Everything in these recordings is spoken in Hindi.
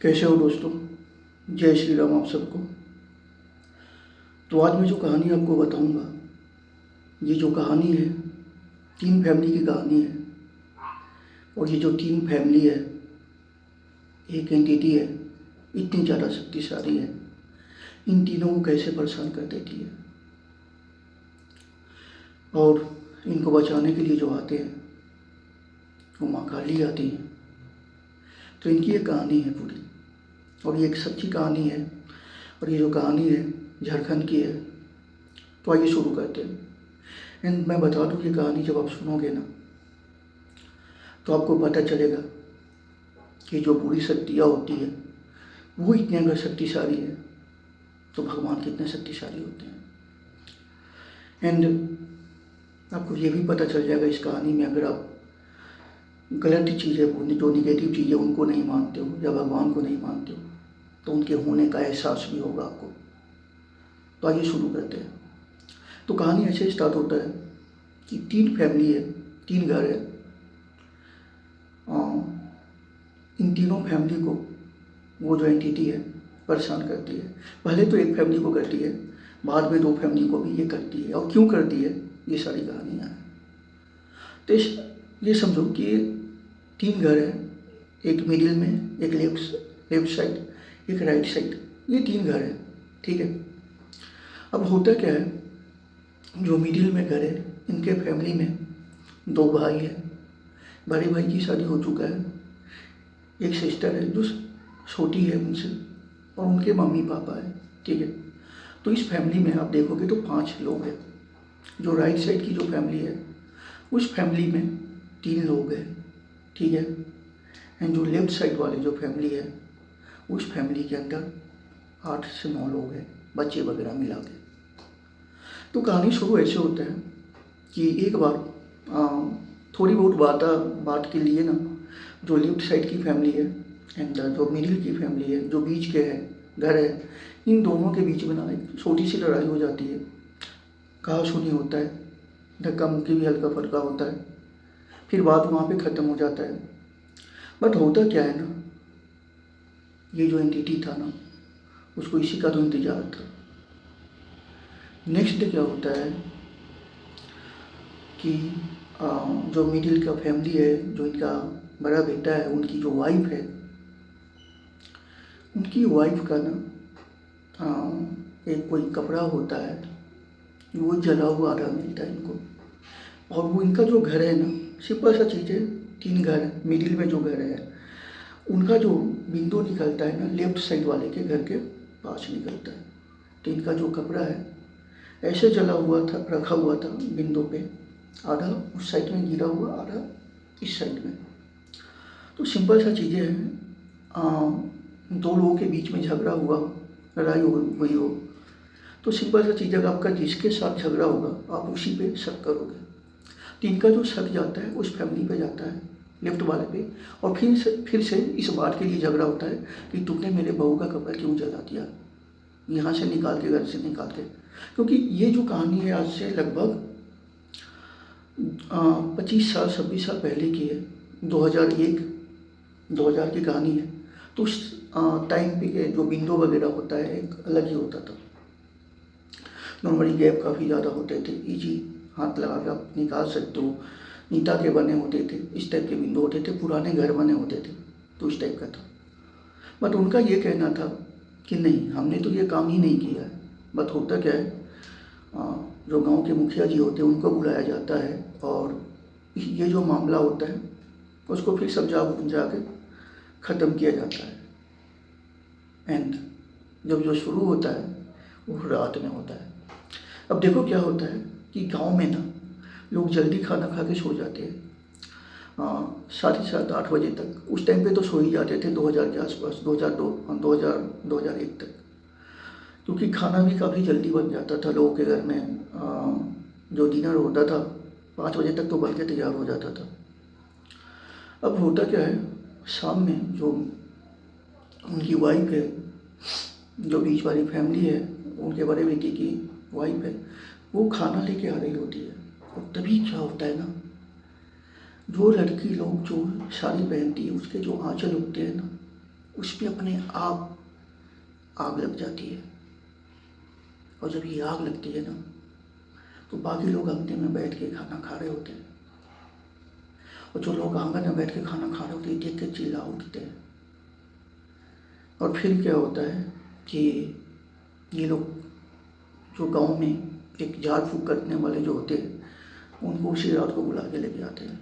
कैसे हो दोस्तों। जय श्री राम आप सबको। तो आज मैं जो कहानी आपको बताऊंगा, ये जो कहानी है 3 फैमिली की कहानी है। और ये जो 3 फैमिली है, एक एंटिटी है, इतनी ज़्यादा शक्तिशाली है, इन तीनों को कैसे परेशान कर देती है। और इनको बचाने के लिए जो आते हैं वो माँ काली आती हैं। तो इनकी एक कहानी है पूरी, और ये एक सच्ची कहानी है। और ये जो कहानी है झारखंड की है। तो आइए शुरू करते हैं। एंड मैं बता दूं कि कहानी जब आप सुनोगे ना, तो आपको पता चलेगा कि जो बुरी शक्तियाँ होती है वो इतनी अगर शक्तिशाली है तो भगवान कितने शक्तिशाली होते हैं। एंड आपको ये भी पता चल जाएगा इस कहानी में, अगर आप गलत चीज़ें, जो निगेटिव चीज़ें उनको नहीं मानते हो या भगवान को नहीं मानते हो, तो उनके होने का एहसास भी होगा आपको। तो आइए शुरू करते हैं। तो कहानी ऐसे स्टार्ट होता है कि 3 फैमिली है, 3 घर है। इन तीनों फैमिली को वो जो एंटिटी है परेशान करती है। पहले तो एक फैमिली को करती है, बाद में 2 फैमिली को भी ये करती है। और क्यों करती है, ये सारी कहानियाँ हैं। तो ये समझो कि 3 घर है, एक मिडिल में, एक लेफ्ट साइड, एक राइट साइड, ये 3 घर है, ठीक है। अब होता क्या है, जो मिडिल में घर है इनके फैमिली में 2 भाई हैं। बड़े भाई की शादी हो चुका है, एक सिस्टर है जो छोटी है उनसे, और उनके मम्मी पापा है, ठीक है। तो इस फैमिली में आप देखोगे तो 5 लोग हैं। जो राइट साइड की जो फैमिली है उस फैमिली में 3 लोग हैं, ठीक है। एंड जो लेफ्ट साइड वाले जो फैमिली है उस फैमिली के अंदर 8 से 9 लोग हैं, बच्चे वगैरह मिला के। तो कहानी शुरू ऐसे होता है कि एक बार थोड़ी बहुत बात के लिए ना, जो लेफ्ट साइड की फैमिली है एंड जो मिडिल की फैमिली है, जो बीच के है घर है, इन दोनों के बीच में ना एक छोटी सी लड़ाई हो जाती है। कहा सुनी होता है, धक्का मुक्की भी हल्का फुल्का होता है, फिर बात वहाँ पे ख़त्म हो जाता है। बट होता क्या है ना, ये जो एंटिटी था ना, उसको इसी का तो इंतजार था। नेक्स्ट डे क्या होता है कि जो मिडिल का फैमिली है, जो इनका बड़ा बेटा है, उनकी जो वाइफ है, उनकी वाइफ का ना एक कोई कपड़ा होता है, वो जला हुआ आधा मिलता है इनको। और वो इनका जो घर है ना, सिंपल सा चीज़ है, 3 घर, मिडिल में जो घर है उनका जो विंडो निकलता है ना, लेफ्ट साइड वाले के घर के पास निकलता है। तो इनका जो कपड़ा है ऐसे जला हुआ था, रखा हुआ था विंडो पे, आधा उस साइड में गिरा हुआ, आधा इस साइड में। तो सिंपल सा चीज़ें हैं, 2 लोगों के बीच में झगड़ा हुआ, लड़ाई हुई हो, तो सिंपल सा चीज़ है, आपका जिसके साथ झगड़ा होगा आप उसी पे शक करोगे। तो इनका जो शक जाता है उस फैमिली पे जाता है, लेफ्ट वाले पे। और फिर से इस बात के लिए झगड़ा होता है कि तुमने मेरे बहू का कपड़ा क्यों जला दिया, यहाँ से निकाल के, घर से निकाल के। क्योंकि ये जो कहानी है आज से लगभग 25 साल 26 साल पहले की है, 2001-2000 की कहानी है। तो उस टाइम पे जो विंडो वगैरह होता है एक अलग ही होता था। नॉर्मली गैप काफ़ी ज़्यादा होते थे, इजी हाथ लगा के आप निकाल सकते हो, ईंटा के बने होते थे, इस टाइप के विंडो होते थे, पुराने घर बने होते थे, तो इस टाइप का था। बट उनका ये कहना था कि नहीं, हमने तो ये काम ही नहीं किया है। बट होता क्या है, जो गांव के मुखिया जी होते हैं उनको बुलाया जाता है, और ये जो मामला होता है उसको फिर समझा बुझा के ख़त्म किया जाता है। एंड जब जो शुरू होता है वो रात में होता है। अब देखो क्या होता है कि गांव में ना लोग जल्दी खाना खा के सो जाते हैं, 7:30-8 बजे तक। उस टाइम पे तो सो ही जाते थे 2000 के आसपास, 2001 तक, क्योंकि खाना भी काफ़ी जल्दी बन जाता था लोगों के घर में। जो डिनर होता था 5 बजे तक तो बन के तैयार हो जाता था। अब होता क्या है, शाम में जो उनकी वाइफ है, जो बीच वाली फैमिली है, उनके बड़े बेटे की वाइफ है, वो खाना लेके आ रही होती है। और तभी क्या होता है ना, जो लड़की लोग जो साड़ी पहनती है उसके जो आंचल होते हैं ना, उस पर अपने आप आग लग जाती है। और जब ये आग लगती है ना, तो बाकी लोग अंगने में बैठ के खाना खा रहे होते हैं, और जो लोग आंगन में बैठ के खाना खा रहे होते हैं देख के चिल्ला उठते हैं। और फिर क्या होता है कि ये लोग जो गांव में एक झाड़ फूक करने वाले जो होते हैं उनको उसी रात को बुला के लेके आते हैं।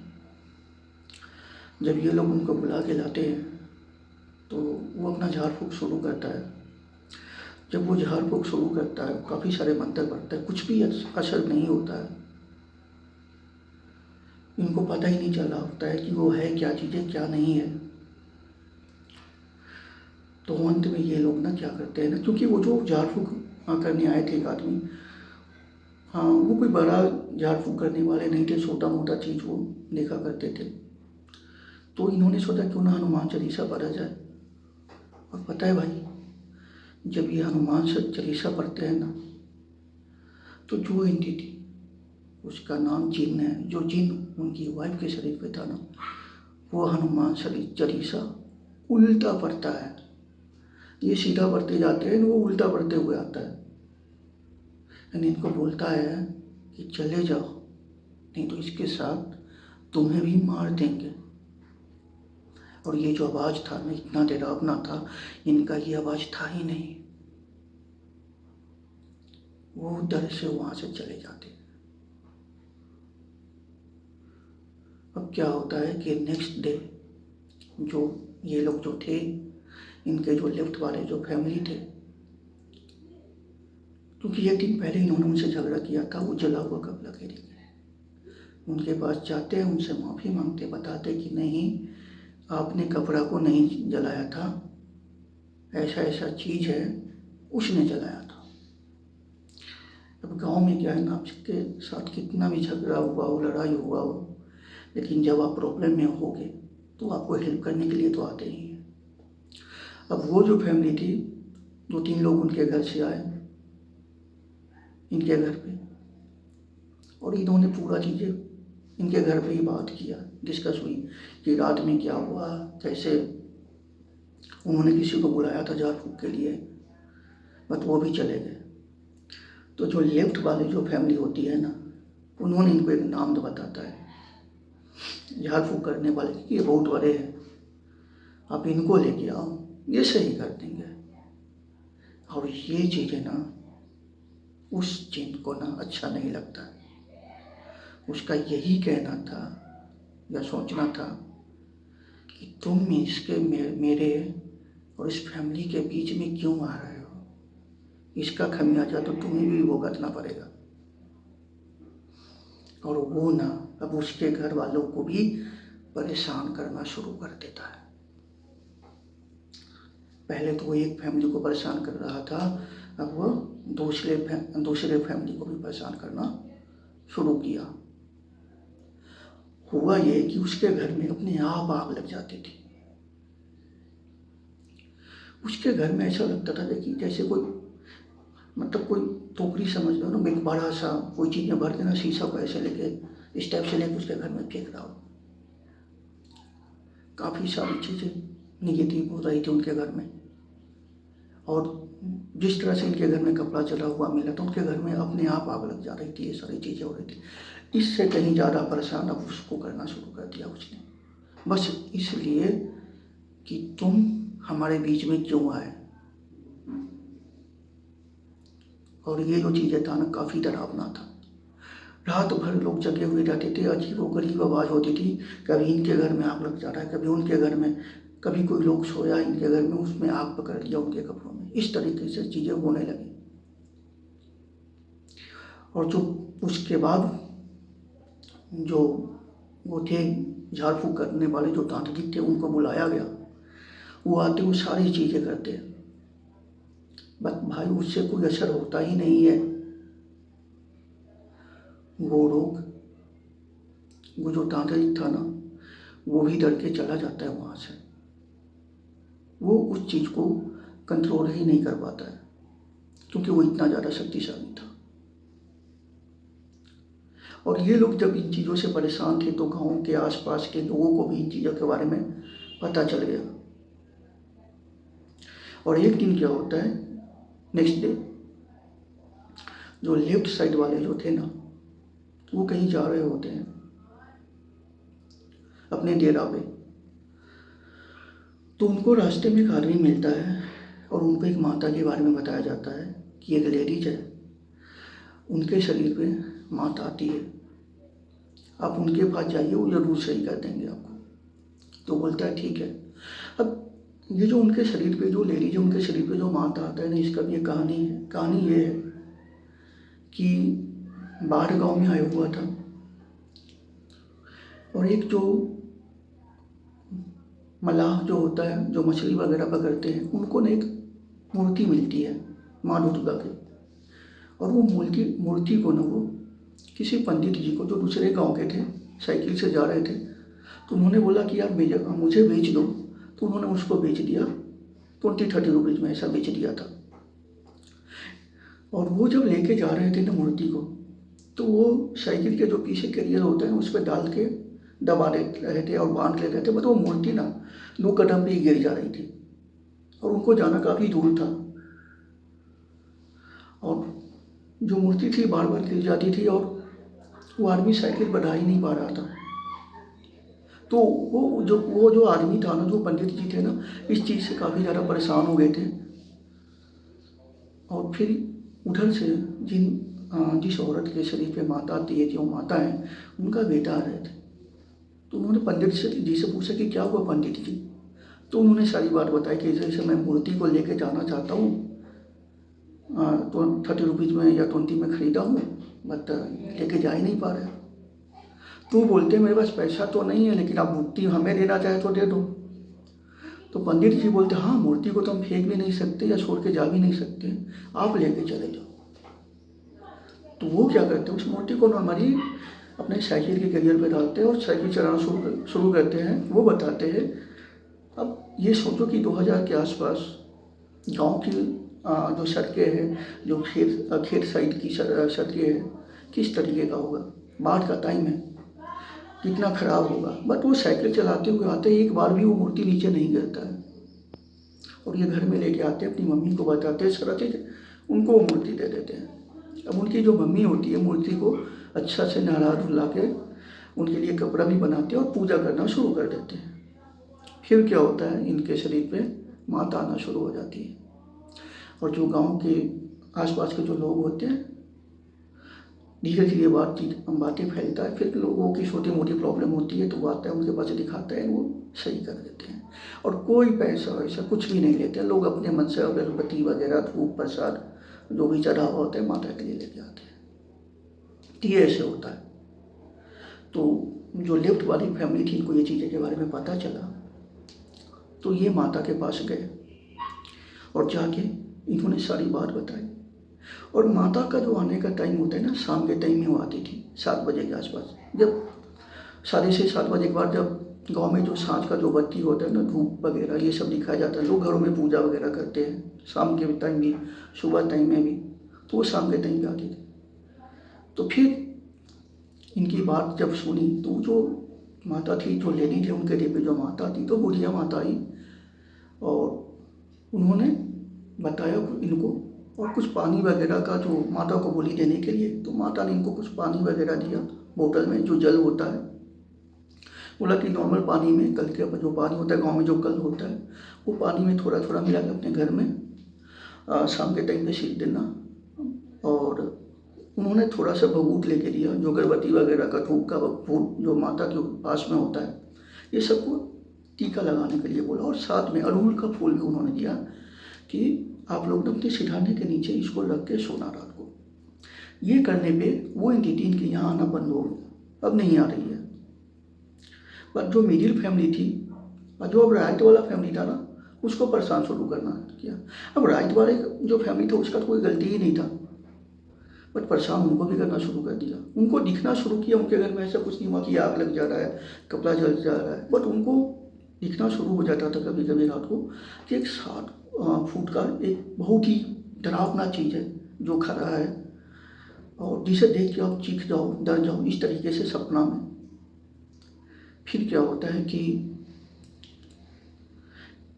जब ये लोग उनको बुला के लाते हैं तो वो अपना झाड़ फूक शुरू करता है। जब वो झाड़ फूक शुरू करता है, काफ़ी सारे मंत्र पढ़ता है, कुछ भी असर नहीं होता है। इनको पता ही नहीं चला होता है कि वो है क्या चीज़ें, क्या नहीं है। तो अंत में ये लोग ना क्या करते हैं ना, क्योंकि वो जो झाड़ फूक करने आए थे एक आदमी, हाँ, वो कोई बड़ा झाड़ फूक करने वाले नहीं थे, छोटा मोटा चीज़ वो देखा करते थे। तो इन्होंने सोचा क्यों ना हनुमान चालीसा पढ़ा जाए। और पता है भाई, जब ये हनुमान चालीसा पढ़ते हैं ना, तो जो एंटिटी, उसका नाम जिन है, जो जिन उनकी वाइफ के शरीर पे था ना, वो हनुमान चालीसा उल्टा पढ़ता है। ये सीधा पढ़ते जाते हैं, वो उल्टा पढ़ते हुए आता है। यानी इनको बोलता है कि चले जाओ, नहीं तो इसके साथ तुम्हें भी मार देंगे। और ये जो आवाज़ था ना, इतना डरावना था, इनका ये आवाज़ था ही नहीं। वो डर से वहाँ से चले जाते। अब क्या होता है कि नेक्स्ट डे जो ये लोग जो थे, इनके जो लेफ्ट वाले जो फैमिली थे, क्योंकि एक दिन पहले इन्होंने उनसे झगड़ा किया था, वो जला हुआ कपड़ा के लिए उनके पास जाते हैं, उनसे माफ़ी मांगते, बताते कि नहीं, आपने कपड़ा को नहीं जलाया था, ऐसा ऐसा चीज़ है, उसने जलाया था। अब गांव में क्या है ना, आपके साथ कितना भी झगड़ा हुआ हो, लड़ाई हुआ हो, लेकिन जब आप प्रॉब्लम में होगे तो आपको हेल्प करने के लिए तो आते ही हैं। अब वो जो फैमिली थी, 2-3 लोग उनके घर से आए इनके घर पे, और इन्होंने पूरा चीज़ें इनके घर पे ही बात किया, डिस्कस हुई कि रात में क्या हुआ, कैसे उन्होंने किसी को बुलाया था झाड़ फूक के लिए, बट वो भी चले गए। तो जो लेफ्ट वाली जो फैमिली होती है ना, उन्होंने इनको एक नाम तो बताता है झाड़ फूक करने वाले कि ये बहुत बड़े हैं, आप इनको लेके आओ, ये सही कर देंगे। और ये चीज़ें ना उस जिन को ना अच्छा नहीं लगता। उसका यही कहना था या सोचना था कि तुम इसके मेरे और इस फैमिली के बीच में क्यों आ रहे हो, इसका खमियाजा तो तुम्हें भी भुगतना पड़ेगा। और वो ना अब उसके घर वालों को भी परेशान करना शुरू कर देता है। पहले तो वो एक फैमिली को परेशान कर रहा था, अब वो दूसरे फैमिली को भी परेशान करना शुरू किया। हुआ ये कि उसके घर में अपने आप आग लग जाती थी। उसके घर में ऐसा लगता था कि जैसे कोई, मतलब कोई टोकरी समझ लो ना, एक बड़ा सा कोई चीज़ में भर देना, शीशा को ऐसे लेके इस टाइप से लेके उसके घर में फेंक रहा हो। काफ़ी सारी चीज़ें निगेटिव हो रही थी उनके घर में। और जिस तरह से इनके घर में कपड़ा चला हुआ मिला था, उनके घर में अपने आप आग लग जा रही थी, ये सारी चीज़ें हो रही थी। इससे कहीं ज़्यादा परेशान अब उसको करना शुरू कर दिया उसने, बस इसलिए कि तुम हमारे बीच में क्यों आए। और ये जो चीज़ें था ना, काफ़ी डरावना था। रात भर लोग जगे हुए रहते थे, अजीबोगरीब आवाज़ होती थी, कभी इनके घर में आग लग जा रहा है, कभी उनके घर में, कभी कोई लोग सोया इनके घर में, उसमें आग पकड़ लिया उनके कपड़ों में। इस तरीके से चीज़ें होने लगी। और जो उसके बाद जो वो थे झाड़ फूक करने वाले जो तांत्रिक थे, उनको बुलाया गया। वो आते, वो सारी चीज़ें करते, बट भाई उससे कोई असर होता ही नहीं है। वो जो तांत्रिक था ना, वो भी डर के चला जाता है वहाँ से। वो उस चीज़ को कंट्रोल ही नहीं कर पाता है, क्योंकि वो इतना ज़्यादा शक्तिशाली था। और ये लोग जब इन चीज़ों से परेशान थे, तो गांव के आसपास के लोगों को भी इन चीज़ों के बारे में पता चल गया। और एक दिन क्या होता है, नेक्स्ट डे जो लेफ्ट साइड वाले जो थे ना, वो कहीं जा रहे होते हैं अपने डेरा पे। तो उनको रास्ते में एक आदमी मिलता है और उनको एक माता के बारे में बताया जाता है कि एक लेडीज है, उनके शरीर पे माता आती है, आप उनके पास जाइए, वो ज़रूर सही कर देंगे आपको। तो बोलता है ठीक है। अब ये जो उनके शरीर पे जो लेडीज है, उनके शरीर पे जो माता आता है ना, इसका भी एक कहानी है। कहानी ये है कि बाहर गांव में आया हुआ था और एक जो मलाह जो होता है, जो मछली वगैरह पकड़ते हैं, उनको ना एक मूर्ति मिलती है माँ दुर्गा की। और वो मूर्ति को ना वो किसी पंडित जी को जो दूसरे गांव के थे, साइकिल से जा रहे थे, तो उन्होंने बोला कि यार मुझे बेच दो। तो उन्होंने उसको बेच दिया 20-30 रुपीज़ में, ऐसा बेच दिया था। और वो जब लेके जा रहे थे ना मूर्ति को, तो वो साइकिल के जो पीछे कैरियर होते हैं उस पर डाल के दबा रहे थे और बांध ले रहे थे, बट वो मूर्ति ना 2 कदम पे ही गिर जा रही थी और उनको जाना काफ़ी दूर था। और जो मूर्ति थी बार बार गिर जाती थी और वो आदमी साइकिल बढ़ा ही नहीं पा रहा था। तो वो जो आदमी था ना, जो पंडित जी थे ना, इस चीज़ से काफ़ी ज़्यादा परेशान हो गए थे। और फिर उधर से जिस औरत के शरीर पे माता आती है, जो माता है, उनका बेटा आ रहे थे। तो उन्होंने पंडित जी से पूछा कि क्या हुआ पंडित जी। तो उन्होंने सारी बात बताई कि जैसे मैं मूर्ति को लेके जाना चाहता हूँ, तो 30 रुपीज़ में या 20 में ख़रीदा हूँ, बट लेके जा ही नहीं पा रहे। तो बोलते मेरे पास पैसा तो नहीं है, लेकिन आप मूर्ति हमें देना चाहे तो दे दो। तो पंडित जी बोलते हाँ, मूर्ति को तो हम फेंक भी नहीं सकते या छोड़ के जा भी नहीं सकते, आप लेके चले जाओ। तो वो क्या करते हैं, उस मूर्ति को नॉर्मली अपने साइकिल के कैरियर पे डालते हैं और साइकिल चलाना शुरू करते हैं। वो बताते हैं, अब ये सोचो कि 2000 के आसपास गांव की जो सड़कें हैं, जो खेत साइड की सड़कें हैं, किस तरीके का होगा, बाढ़ का टाइम है, कितना ख़राब होगा। बट वो साइकिल चलाते हुए आते हैं, एक बार भी वो मूर्ति नीचे नहीं गिरता है। और ये घर में लेके आते हैं, अपनी मम्मी को बताते हैं सारा चीज़, उनको वो मूर्ति दे देते हैं। अब उनकी जो मम्मी होती है, मूर्ति को अच्छा से नहला धुला के उनके लिए कपड़ा भी बनाते हैं और पूजा करना शुरू कर देते हैं। फिर क्या होता है, इनके शरीर पे माता आना शुरू हो जाती है। और जो गांव के आसपास के जो लोग होते हैं, धीरे धीरे बातें फैलता है। फिर लोगों की छोटी मोटी प्रॉब्लम होती है तो वो आता है, उनके पास दिखाता है, वो सही कर देते हैं। और कोई पैसा वैसा कुछ भी नहीं लेते हैं लोग, अपने मन से अगरबत्ती वगैरह, धूप प्रसाद जो भी चढ़ावा होता है माता के लिए लेके आते हैं। तो ये ऐसे होता है। तो जो लेफ्ट वाली फैमिली थी, इनको ये चीज़ें के बारे में पता चला, तो ये माता के पास गए और जाके इन्होंने सारी बात बताई। और माता का जो आने का टाइम होता है ना, शाम के टाइम में वो आती थी 7 बजे के आसपास। जब 6:30-7 बजे के बाद जब गांव में जो सांझ का जो बत्ती होता है ना, धूप वगैरह ये सब दिखाया जाता है, लोग घरों में पूजा वगैरह करते हैं शाम के टाइम भी, सुबह टाइम में भी, तो वो शाम के टाइम पे आती थी। तो फिर इनकी बात जब सुनी, तो जो माता थी, जो लेडी थे, उनके लिए जो माता थी, तो बुढ़िया माता आई और उन्होंने बताया इनको, और कुछ पानी वगैरह का जो माता को बोली देने के लिए, तो माता ने इनको कुछ पानी वगैरह दिया बोतल में, जो जल होता है। बोला कि नॉर्मल पानी में, कल के जो पानी होता है गांव में, जो कल होता है, वो पानी में थोड़ा थोड़ा मिला के अपने घर में शाम के टाइम पे सीख देना। और उन्होंने थोड़ा सा भभूत लेके दिया, जो अगरबत्ती वगैरह का, धूप का भभूत जो माता के पास में होता है, ये सबको टीका लगाने के लिए बोला। और साथ में अड़हुल का फूल भी उन्होंने दिया कि आप लोग अपने सिरहाने के नीचे इसको रख के सोना रात को। ये करने पे वो एंटिटी इनके यहाँ आना बंद हो गया, अब नहीं आ रही है। पर जो मिडिल फैमिली थी और जो अब राइट वाला फैमिली था ना, उसको परेशान शुरू करना किया। अब राइट वाले जो फैमिली था उसका तो कोई गलती ही नहीं था, बट परेशान उनको भी करना शुरू कर दिया। उनको दिखना शुरू किया, उनके घर में ऐसा कुछ नहीं हुआ कि आग लग जा रहा है, कपड़ा जल जा रहा है, बट उनको दिखना शुरू हो जाता था कभी कभी रात को कि एक 7 फुट का एक बहुत ही डरावना चीज़ है जो खड़ा है, और जिसे देख के आप चीख जाओ, डर जाओ, इस तरीके से सपना में। फिर क्या होता है कि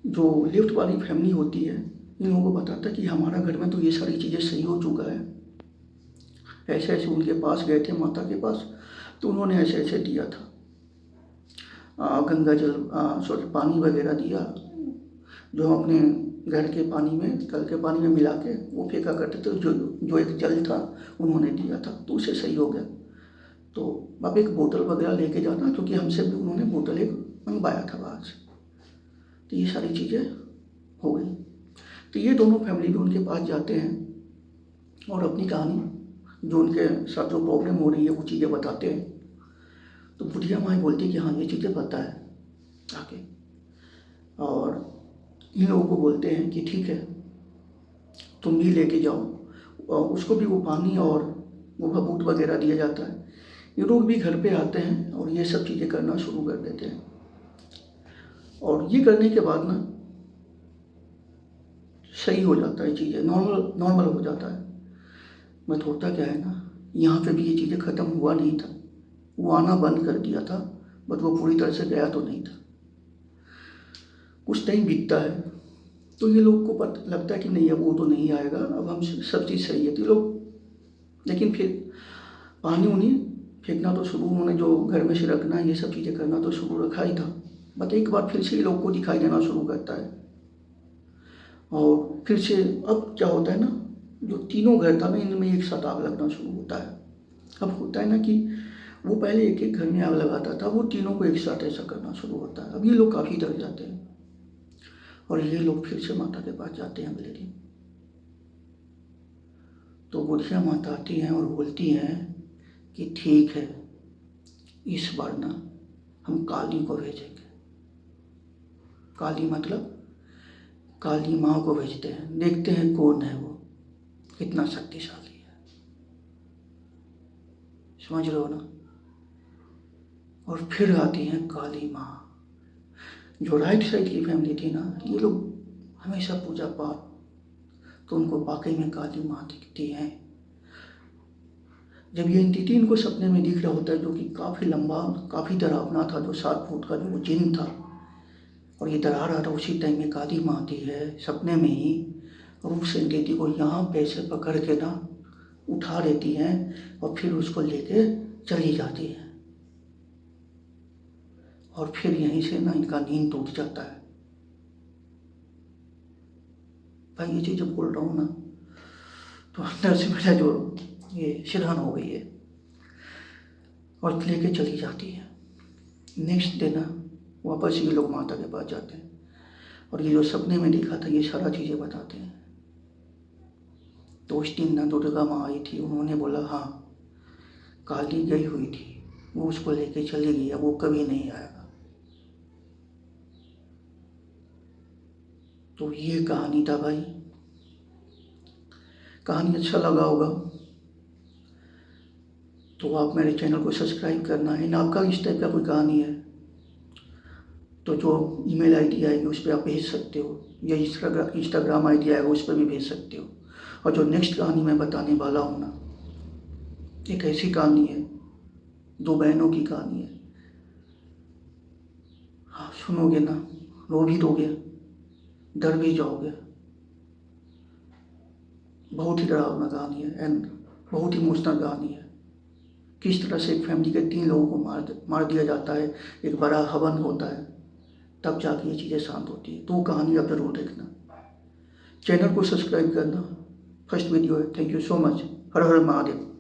जो लेफ्ट वाली फैमिली होती है, इन लोगों को बताता कि हमारा घर में तो ये सारी चीज़ें सही हो चुका है, ऐसे ऐसे उनके पास गए थे माता के पास, तो उन्होंने ऐसे ऐसे दिया था, गंगा जल सॉरी पानी वगैरह दिया, जो हम अपने घर के पानी में, कल के पानी में मिला के वो फेंका करते थे, जो एक जल था उन्होंने दिया था, तो उसे सही हो गया। तो अब एक बोतल वगैरह लेके जाना, क्योंकि हमसे भी उन्होंने बोतल एक मंगवाया था बाहर से। तो ये सारी चीज़ें हो गई। तो ये दोनों फैमिली भी उनके पास जाते हैं और अपनी कहानी, जो उनके साथ जो प्रॉब्लम हो रही है वो चीज़ें बताते हैं। तो बुढ़िया माँ बोलती है कि हाँ ये चीज़ें पता है आके, और इन लोगों को बोलते हैं कि ठीक है तुम भी लेके जाओ, और उसको भी वो पानी और वो भभूत वगैरह दिया जाता है। ये लोग भी घर पे आते हैं और ये सब चीज़ें करना शुरू कर देते हैं, और ये करने के बाद ना सही हो जाता है, चीज़ें नॉर्मल हो जाता है। बट होता क्या है ना, यहाँ पे भी ये चीज़ें ख़त्म हुआ नहीं था, वो आना बंद कर दिया था, बट वो पूरी तरह से गया तो नहीं था। कुछ टाइम बीतता है तो ये लोग को पता लगता है कि नहीं अब वो तो नहीं आएगा, अब हम सब चीज़ सही है। तो ये लोग लेकिन फिर पानी उनी फेंकना तो शुरू, उन्होंने जो घर में से रखना है ये सब चीज़ें करना तो शुरू रखा ही था। बट एक बार फिर से ये लोग को दिखाई देना शुरू करता है, और फिर से अब क्या होता है ना, जो तीनों घर था ना इनमें एक साथ आग लगना शुरू होता है। अब होता है ना कि वो पहले एक एक घर में आग लगाता था, वो तीनों को एक साथ ऐसा करना शुरू होता है। अब ये लोग काफ़ी डर जाते हैं और ये लोग फिर से माता के पास जाते हैं अगले दिन। तो बुढ़िया माता आती हैं और बोलती हैं कि ठीक है इस बार ना हम काली को भेजेंगे। काली मतलब काली माँ को भेजते हैं, देखते हैं कौन है वो, कितना शक्तिशाली है, समझ रहे हो ना। और फिर आती हैं काली माँ। जो राइट साइड की फैमिली थी ना, ये लोग हमेशा पूजा पाठ, तो उनको वाकई में काली माँ दिखती हैं। जब ये एंटिटी इनको सपने में दिख रहा होता है, जो कि काफ़ी लंबा काफ़ी डरावना था, जो 7 फुट का जो जिन था और ये डरा रहा था, उसी टाइम में काली माँ आती है सपने में ही, और उस एंटिटी को यहाँ पे से पकड़ के ना उठा लेती हैं और फिर उसको लेके चली जाती है। और फिर यहीं से ना इनका नींद टूट जाता है। भाई ये चीज़ जब बोल रहा हूँ ना तो अंदर से मेरा जो ये शिरहन हो गई है, और लेके चली जाती है। नेक्स्ट डे ना वापस ये लोग माता के पास जाते हैं, और ये जो सपने में देखा था ये सारा चीज़ें बताते हैं। तो उस दिन ना दुर्गा माँ आई थी, उन्होंने बोला हाँ काली गई हुई थी, वो उसको लेके चली गई, अब वो कभी नहीं आएगा। तो ये कहानी था भाई। कहानी अच्छा लगा होगा तो आप मेरे चैनल को सब्सक्राइब करना है। आपका इस टाइप का कोई कहानी है तो जो ईमेल आईडी आएगी उस पर आप भेज सकते हो, या इंस्टाग्राम आईडी आएगा उस पर भी भेज सकते हो। और जो नेक्स्ट कहानी मैं बताने वाला हूँ ना, एक ऐसी कहानी है, 2 बहनों की कहानी है। हाँ सुनोगे ना रो भी दोगे, डर भी जाओगे। बहुत ही डरावना कहानी है एंड बहुत ही इमोशनल कहानी है। किस तरह से एक फैमिली के 3 लोगों को मार दिया जाता है, एक बड़ा हवन होता है, तब जाके ये चीज़ें शांत होती है। तो वो कहानी आप जरूर देखना, चैनल को सब्सक्राइब करना। फर्स्ट वीडियो है। Thank you so much. Her her Mahadev.